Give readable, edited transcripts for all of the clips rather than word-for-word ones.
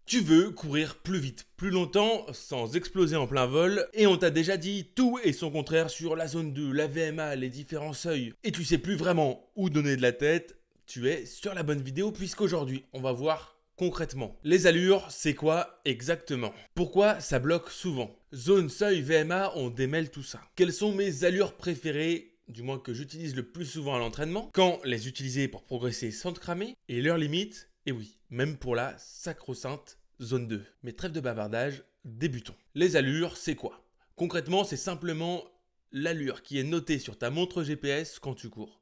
Tu veux courir plus vite, plus longtemps, sans exploser en plein vol, et on t'a déjà dit tout et son contraire sur la zone 2, la VMA, les différents seuils, et tu sais plus vraiment où donner de la tête, tu es sur la bonne vidéo puisqu'aujourd'hui, on va voir concrètement. Les allures, c'est quoi exactement? Pourquoi ça bloque souvent? Zone, seuil, VMA, on démêle tout ça. Quelles sont mes allures préférées, du moins que j'utilise le plus souvent à l'entraînement? Quand les utiliser pour progresser sans te cramer? Et leurs limites? Et oui, même pour la sacro-sainte zone 2. Mais trêve de bavardage, débutons. Les allures, c'est quoi? Concrètement, c'est simplement l'allure qui est notée sur ta montre GPS quand tu cours.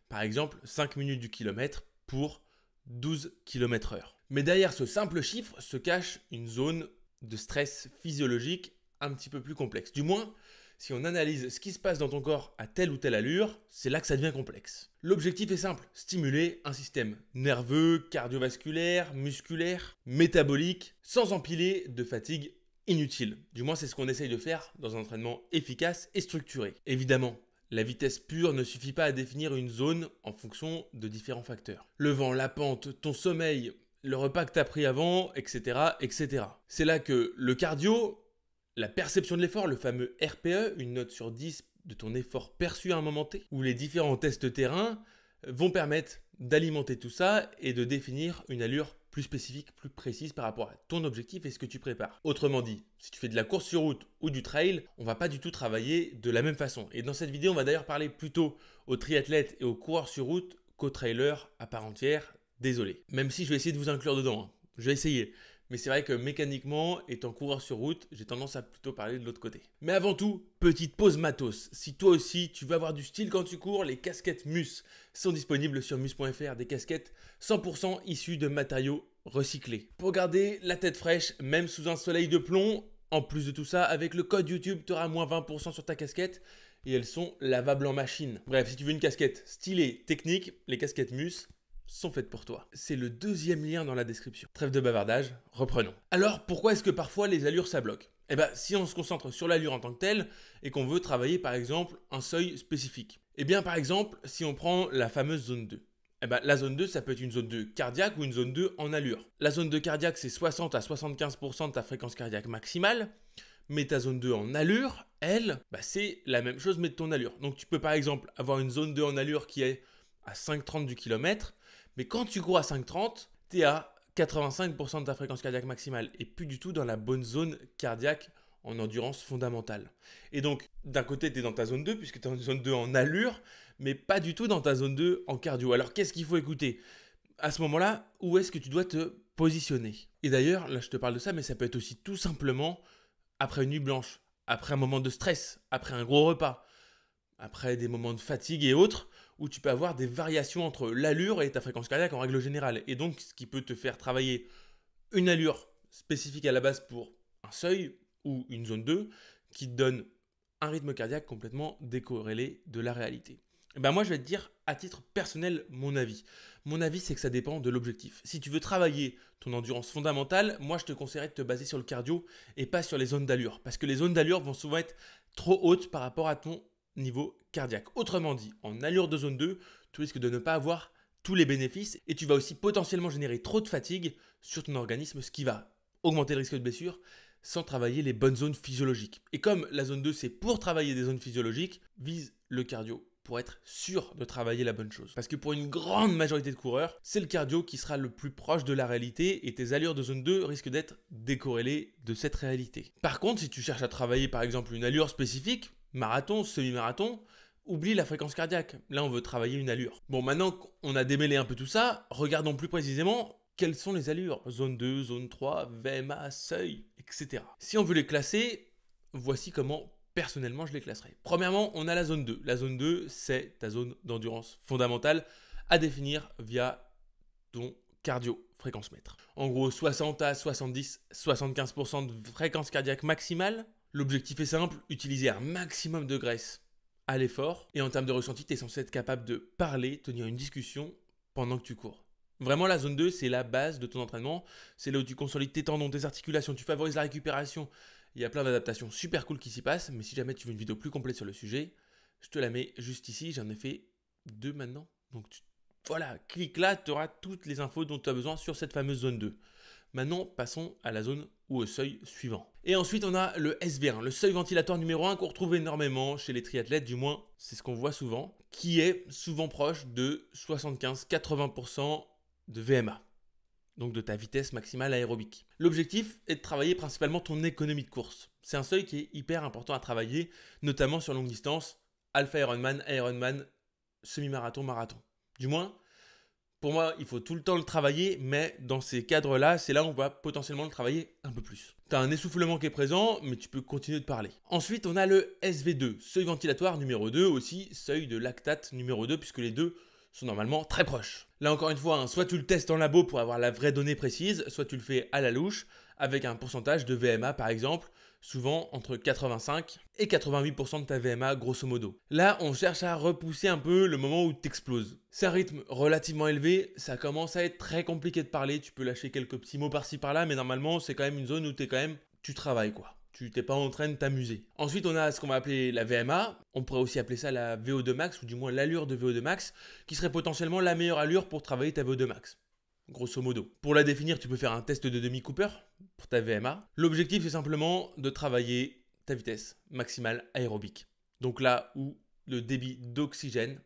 Par exemple, 5 minutes du kilomètre pour 12 km/h. Mais derrière ce simple chiffre se cache une zone de stress physiologique un petit peu plus complexe. Du moins, si on analyse ce qui se passe dans ton corps à telle ou telle allure, c'est là que ça devient complexe. L'objectif est simple, stimuler un système nerveux, cardiovasculaire, musculaire, métabolique, sans empiler de fatigue inutile. Du moins, c'est ce qu'on essaye de faire dans un entraînement efficace et structuré. Évidemment, la vitesse pure ne suffit pas à définir une zone en fonction de différents facteurs. Le vent, la pente, ton sommeil, le repas que tu as pris avant, etc., etc. C'est là que le cardio, la perception de l'effort, le fameux RPE, une note sur 10 de ton effort perçu à un moment T, où les différents tests terrain vont permettre d'alimenter tout ça et de définir une allure plus spécifique, plus précise par rapport à ton objectif et ce que tu prépares. Autrement dit, si tu fais de la course sur route ou du trail, on va pas du tout travailler de la même façon. Et dans cette vidéo, on va d'ailleurs parler plutôt aux triathlètes et aux coureurs sur route qu'aux trailers à part entière. Désolé. Même si je vais essayer de vous inclure dedans. Je vais essayer. Mais c'est vrai que mécaniquement, étant coureur sur route, j'ai tendance à plutôt parler de l'autre côté. Mais avant tout, petite pause matos. Si toi aussi, tu veux avoir du style quand tu cours, les casquettes Mus sont disponibles sur mus.fr. Des casquettes 100% issues de matériaux recyclés. Pour garder la tête fraîche, même sous un soleil de plomb, en plus de tout ça, avec le code YouTube, tu auras moins 20% sur ta casquette. Et elles sont lavables en machine. Bref, si tu veux une casquette stylée, technique, les casquettes Mus sont faites pour toi. C'est le deuxième lien dans la description. Trêve de bavardage, reprenons. Alors, pourquoi est-ce que parfois les allures ça bloque? Eh bien, si on se concentre sur l'allure en tant que telle et qu'on veut travailler par exemple un seuil spécifique. Eh bien, par exemple, si on prend la fameuse zone 2. Eh ben, la zone 2, ça peut être une zone 2 cardiaque ou une zone 2 en allure. La zone 2 cardiaque, c'est 60 à 75% de ta fréquence cardiaque maximale. Mais ta zone 2 en allure, elle, c'est la même chose mais de ton allure. Donc tu peux par exemple avoir une zone 2 en allure qui est à 5,30 du kilomètre. Mais quand tu cours à 5,30, tu es à 85% de ta fréquence cardiaque maximale et plus du tout dans la bonne zone cardiaque en endurance fondamentale. Et donc, d'un côté, tu es dans ta zone 2 puisque tu es en zone 2 en allure, mais pas du tout dans ta zone 2 en cardio. Alors, qu'est-ce qu'il faut écouter? À ce moment-là, où est-ce que tu dois te positionner? Et d'ailleurs, là, je te parle de ça, mais ça peut être aussi tout simplement après une nuit blanche, après un moment de stress, après un gros repas, après des moments de fatigue et autres, où tu peux avoir des variations entre l'allure et ta fréquence cardiaque en règle générale. Et donc, ce qui peut te faire travailler une allure spécifique à la base pour un seuil ou une zone 2 qui te donne un rythme cardiaque complètement décorrélé de la réalité. Et ben moi, je vais te dire à titre personnel mon avis. Mon avis, c'est que ça dépend de l'objectif. Si tu veux travailler ton endurance fondamentale, moi, je te conseillerais de te baser sur le cardio et pas sur les zones d'allure. Parce que les zones d'allure vont souvent être trop hautes par rapport à ton niveau cardiaque. Autrement dit, en allure de zone 2, tu risques de ne pas avoir tous les bénéfices et tu vas aussi potentiellement générer trop de fatigue sur ton organisme, ce qui va augmenter le risque de blessure sans travailler les bonnes zones physiologiques. Et comme la zone 2, c'est pour travailler des zones physiologiques, vise le cardio pour être sûr de travailler la bonne chose. Parce que pour une grande majorité de coureurs, c'est le cardio qui sera le plus proche de la réalité et tes allures de zone 2 risquent d'être décorrélées de cette réalité. Par contre, si tu cherches à travailler par exemple une allure spécifique, marathon, semi-marathon, oublie la fréquence cardiaque. Là, on veut travailler une allure. Bon, maintenant qu'on a démêlé un peu tout ça, regardons plus précisément quelles sont les allures. Zone 2, zone 3, VMA, seuil, etc. Si on veut les classer, voici comment personnellement je les classerai. Premièrement, on a la zone 2. La zone 2, c'est ta zone d'endurance fondamentale à définir via ton cardio fréquence mètre. En gros, 60 à 70, 75% de fréquence cardiaque maximale. L'objectif est simple, utiliser un maximum de graisse à l'effort. Et en termes de ressenti, tu es censé être capable de parler, tenir une discussion pendant que tu cours. Vraiment, la zone 2, c'est la base de ton entraînement. C'est là où tu consolides tes tendons, tes articulations, tu favorises la récupération. Il y a plein d'adaptations super cool qui s'y passent. Mais si jamais tu veux une vidéo plus complète sur le sujet, je te la mets juste ici. J'en ai fait 2 maintenant. Donc voilà, clique là, tu auras toutes les infos dont tu as besoin sur cette fameuse zone 2. Maintenant, passons à la zone ou au seuil suivant. Et ensuite, on a le SV1, le seuil ventilatoire numéro 1 qu'on retrouve énormément chez les triathlètes, du moins, c'est ce qu'on voit souvent, qui est souvent proche de 75-80% de VMA, donc de ta vitesse maximale aérobique. L'objectif est de travailler principalement ton économie de course. C'est un seuil qui est hyper important à travailler, notamment sur longue distance, alpha Ironman, Ironman, semi-marathon, marathon. Du moins, pour moi, il faut tout le temps le travailler, mais dans ces cadres-là, c'est là où on va potentiellement le travailler un peu plus. Tu as un essoufflement qui est présent, mais tu peux continuer de parler. Ensuite, on a le SV2, seuil ventilatoire numéro 2, aussi seuil de lactate numéro 2, puisque les deux sont normalement très proches. Là encore une fois, soit tu le testes en labo pour avoir la vraie donnée précise, soit tu le fais à la louche, avec un pourcentage de VMA par exemple, souvent entre 85 et 88% de ta VMA grosso modo. Là, on cherche à repousser un peu le moment où tu exploses. C'est un rythme relativement élevé, ça commence à être très compliqué de parler, tu peux lâcher quelques petits mots par-ci par-là, mais normalement c'est quand même une zone où tu travailles quoi. Tu n'es pas en train de t'amuser. Ensuite, on a ce qu'on va appeler la VMA. On pourrait aussi appeler ça la VO2 max, ou du moins l'allure de VO2 max, qui serait potentiellement la meilleure allure pour travailler ta VO2 max. Grosso modo. Pour la définir, tu peux faire un test de demi-Cooper pour ta VMA. L'objectif, c'est simplement de travailler ta vitesse maximale aérobique. Donc là où le débit d'oxygène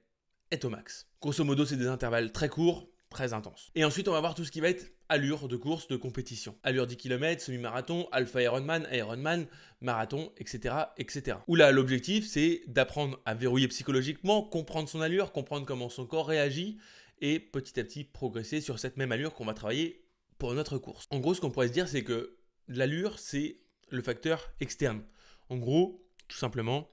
est au max. Grosso modo, c'est des intervalles très courts, très intenses. Et ensuite, on va voir tout ce qui va être allure de course, de compétition. Allure 10 km, semi-marathon, alpha Ironman, Ironman, marathon, etc. etc. Où là, l'objectif, c'est d'apprendre à verrouiller psychologiquement, comprendre son allure, comprendre comment son corps réagit, et petit à petit progresser sur cette même allure qu'on va travailler pour notre course. En gros, ce qu'on pourrait se dire, c'est que l'allure, c'est le facteur externe. En gros, tout simplement,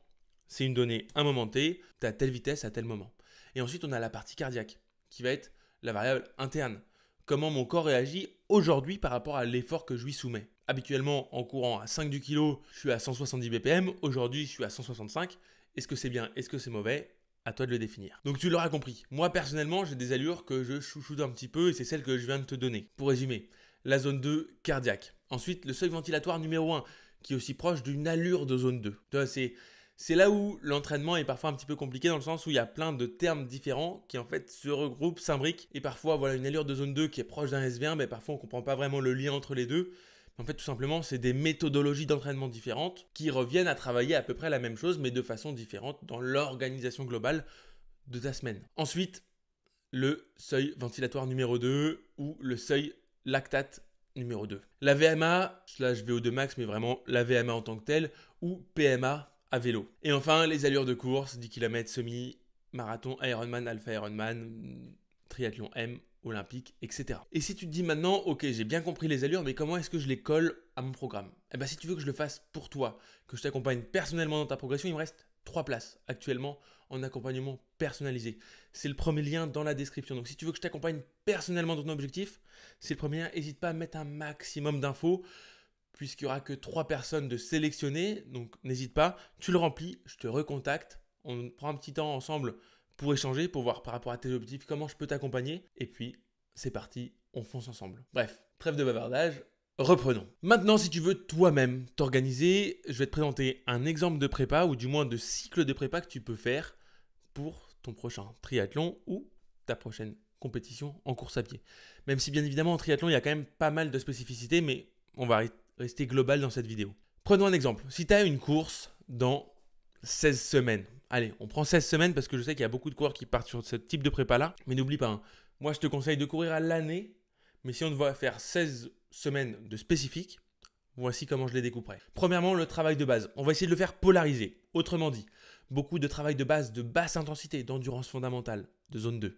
c'est une donnée à un moment T, tu as telle vitesse à tel moment. Et ensuite, on a la partie cardiaque, qui va être la variable interne. Comment mon corps réagit aujourd'hui par rapport à l'effort que je lui soumets. Habituellement, en courant à 5 du kilo, je suis à 170 BPM. Aujourd'hui, je suis à 165. Est-ce que c'est bien? Est-ce que c'est mauvais? À toi de le définir. Donc tu l'auras compris. Moi, personnellement, j'ai des allures que je chouchoute un petit peu et c'est celle que je viens de te donner. Pour résumer, la zone 2, cardiaque. Ensuite, le seuil ventilatoire numéro 1, qui est aussi proche d'une allure de zone 2. Tu vois, c'est là où l'entraînement est parfois un petit peu compliqué dans le sens où il y a plein de termes différents qui en fait se regroupent, s'imbriquent. Et parfois, voilà, une allure de zone 2 qui est proche d'un SV1, mais parfois on ne comprend pas vraiment le lien entre les deux. En fait, tout simplement, c'est des méthodologies d'entraînement différentes qui reviennent à travailler à peu près la même chose, mais de façon différente dans l'organisation globale de ta semaine. Ensuite, le seuil ventilatoire numéro 2 ou le seuil lactate numéro 2. La VMA, slash VO2 max, mais vraiment la VMA en tant que telle, ou PMA à vélo. Et enfin, les allures de course, 10 km semi, marathon, Ironman, alpha Ironman, triathlon M, olympique, etc. Et si tu te dis maintenant, ok, j'ai bien compris les allures, mais comment est-ce que je les colle à mon programme? Eh bien, si tu veux que je le fasse pour toi, que je t'accompagne personnellement dans ta progression, il me reste 3 places actuellement en accompagnement personnalisé. C'est le premier lien dans la description. Donc, si tu veux que je t'accompagne personnellement dans ton objectif, c'est le premier lien. N'hésite pas à mettre un maximum d'infos, puisqu'il n'y aura que 3 personnes de sélectionner. Donc, n'hésite pas, tu le remplis, je te recontacte. On prend un petit temps ensemble pour échanger, pour voir par rapport à tes objectifs comment je peux t'accompagner. Et puis, c'est parti, on fonce ensemble. Bref, trêve de bavardage, reprenons. Maintenant, si tu veux toi-même t'organiser, je vais te présenter un exemple de prépa, ou du moins de cycle de prépa que tu peux faire pour ton prochain triathlon ou ta prochaine compétition en course à pied. Même si bien évidemment en triathlon, il y a quand même pas mal de spécificités, mais on va rester global dans cette vidéo. Prenons un exemple. Si tu as une course dans 16 semaines, allez, on prend 16 semaines parce que je sais qu'il y a beaucoup de coureurs qui partent sur ce type de prépa-là, mais n'oublie pas, hein, moi je te conseille de courir à l'année, mais si on doit faire 16 semaines de spécifique, voici comment je les découperai. Premièrement, le travail de base. On va essayer de le faire polariser. Autrement dit, beaucoup de travail de base de basse intensité, d'endurance fondamentale, de zone 2.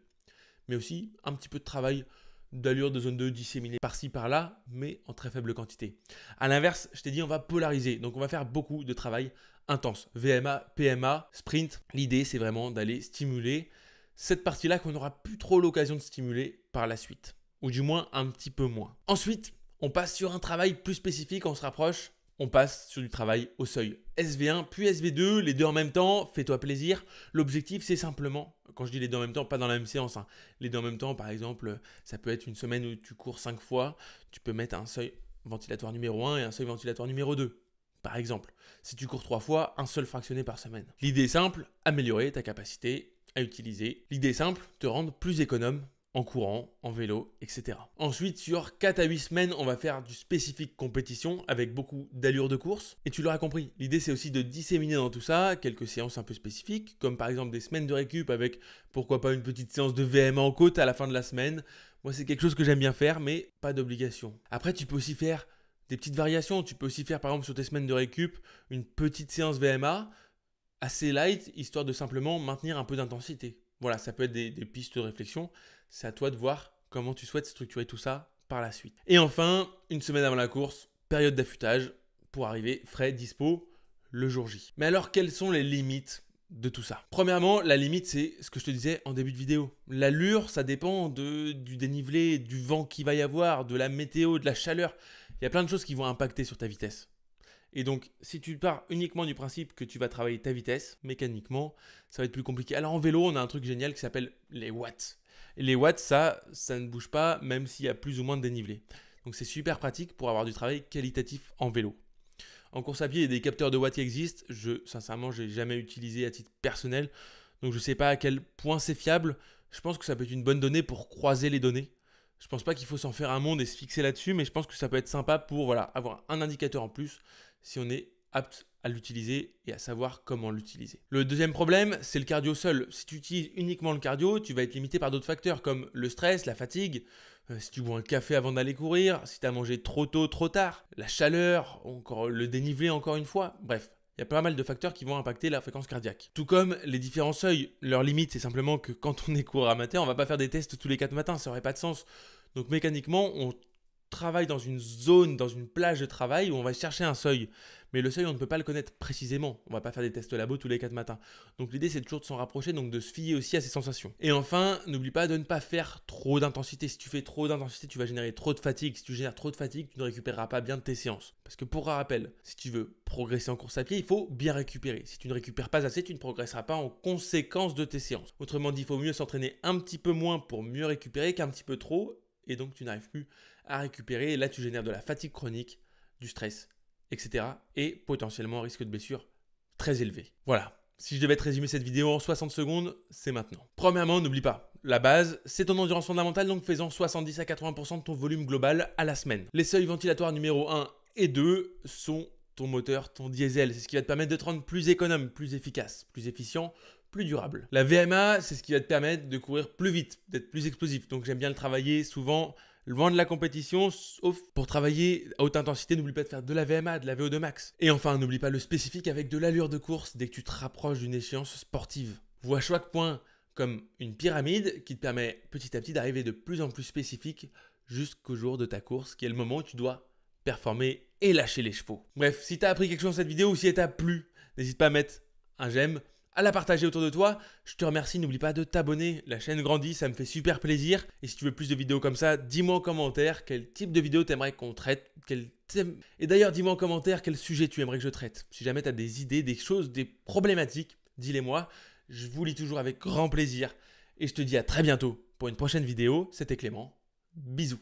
Mais aussi un petit peu de travail d'allure de zone 2 disséminé par-ci par-là, mais en très faible quantité. A l'inverse, je t'ai dit, on va polariser. Donc on va faire beaucoup de travail intense. VMA, PMA, sprint. L'idée, c'est vraiment d'aller stimuler cette partie-là qu'on n'aura plus trop l'occasion de stimuler par la suite. Ou du moins un petit peu moins. Ensuite, on passe sur un travail plus spécifique, on se rapproche, on passe sur du travail au seuil. SV1 puis SV2, les deux en même temps, fais-toi plaisir. L'objectif, c'est simplement, quand je dis les deux en même temps, pas dans la même séance, hein. Les deux en même temps, par exemple, ça peut être une semaine où tu cours 5 fois, tu peux mettre un seuil ventilatoire numéro 1 et un seuil ventilatoire numéro 2. Par exemple, si tu cours 3 fois, un seul fractionné par semaine. L'idée est simple, améliorer ta capacité à utiliser. L'idée est simple, te rendre plus économe en courant, en vélo, etc. Ensuite, sur 4 à 8 semaines, on va faire du spécifique compétition avec beaucoup d'allure de course. Et tu l'auras compris, l'idée c'est aussi de disséminer dans tout ça quelques séances un peu spécifiques, comme par exemple des semaines de récup avec pourquoi pas une petite séance de VMA en côte à la fin de la semaine. Moi, c'est quelque chose que j'aime bien faire, mais pas d'obligation. Après, tu peux aussi faire des petites variations. Tu peux aussi faire par exemple sur tes semaines de récup une petite séance VMA assez light, histoire de simplement maintenir un peu d'intensité. Voilà, ça peut être des pistes de réflexion. C'est à toi de voir comment tu souhaites structurer tout ça par la suite. Et enfin, une semaine avant la course, période d'affûtage pour arriver frais, dispo le jour J. Mais alors, quelles sont les limites de tout ça? Premièrement, la limite, c'est ce que je te disais en début de vidéo. L'allure, ça dépend du dénivelé, du vent qu'il va y avoir, de la météo, de la chaleur. Il y a plein de choses qui vont impacter sur ta vitesse. Et donc, si tu pars uniquement du principe que tu vas travailler ta vitesse, mécaniquement, ça va être plus compliqué. Alors en vélo, on a un truc génial qui s'appelle les watts. Et les watts, ça ne bouge pas même s'il y a plus ou moins de dénivelé. Donc c'est super pratique pour avoir du travail qualitatif en vélo. En course à pied, il y a des capteurs de watts qui existent. Sincèrement, je n'ai jamais utilisé à titre personnel. Donc je ne sais pas à quel point c'est fiable. Je pense que ça peut être une bonne donnée pour croiser les données. Je pense pas qu'il faut s'en faire un monde et se fixer là-dessus, mais je pense que ça peut être sympa pour avoir un indicateur en plus si on est apte à l'utiliser et à savoir comment l'utiliser. Le deuxième problème, c'est le cardio seul. Si tu utilises uniquement le cardio, tu vas être limité par d'autres facteurs comme le stress, la fatigue, si tu bois un café avant d'aller courir, si tu as mangé trop tôt, trop tard, la chaleur, encore le dénivelé encore une fois, bref. Il y a pas mal de facteurs qui vont impacter la fréquence cardiaque. Tout comme les différents seuils. Leur limite, c'est simplement que quand on est coureur amateur, on ne va pas faire des tests tous les 4 matins, ça n'aurait pas de sens. Donc mécaniquement, on travaille dans une zone, dans une plage de travail où on va chercher un seuil. Mais le seuil, on ne peut pas le connaître précisément. On ne va pas faire des tests labo tous les 4 matins. Donc l'idée, c'est toujours de s'en rapprocher, donc de se fier aussi à ses sensations. Et enfin, n'oublie pas de ne pas faire trop d'intensité. Si tu fais trop d'intensité, tu vas générer trop de fatigue. Si tu génères trop de fatigue, tu ne récupéreras pas bien de tes séances. Parce que pour rappel, si tu veux progresser en course à pied, il faut bien récupérer. Si tu ne récupères pas assez, tu ne progresseras pas en conséquence de tes séances. Autrement dit, il faut mieux s'entraîner un petit peu moins pour mieux récupérer qu'un petit peu trop. Et donc, tu n'arrives plus à récupérer. Et là, tu génères de la fatigue chronique, du stress, etc. Et potentiellement un risque de blessure très élevé. Voilà. Si je devais te résumer cette vidéo en 60 secondes, c'est maintenant. Premièrement, n'oublie pas, la base, c'est ton endurance fondamentale, donc fais-en 70 à 80% de ton volume global à la semaine. Les seuils ventilatoires numéro 1 et 2 sont ton moteur, ton diesel. C'est ce qui va te permettre de te rendre plus économe, plus efficace, plus efficient, plus durable. La VMA, c'est ce qui va te permettre de courir plus vite, d'être plus explosif. Donc j'aime bien le travailler souvent loin de la compétition, sauf pour travailler à haute intensité, n'oublie pas de faire de la VMA, de la VO2 max. Et enfin, n'oublie pas le spécifique avec de l'allure de course dès que tu te rapproches d'une échéance sportive. Vois chaque point comme une pyramide qui te permet petit à petit d'arriver de plus en plus spécifique jusqu'au jour de ta course, qui est le moment où tu dois performer et lâcher les chevaux. Bref, si tu as appris quelque chose dans cette vidéo ou si elle t'a plu, n'hésite pas à mettre un j'aime, à la partager autour de toi. Je te remercie, n'oublie pas de t'abonner, la chaîne grandit, ça me fait super plaisir. Et si tu veux plus de vidéos comme ça, dis-moi en commentaire quel type de vidéo t'aimerais qu'on traite, et d'ailleurs dis-moi en commentaire quel sujet tu aimerais que je traite. Si jamais tu as des idées, des choses, des problématiques, dis-les-moi. Je vous lis toujours avec grand plaisir. Et je te dis à très bientôt pour une prochaine vidéo. C'était Clément. Bisous.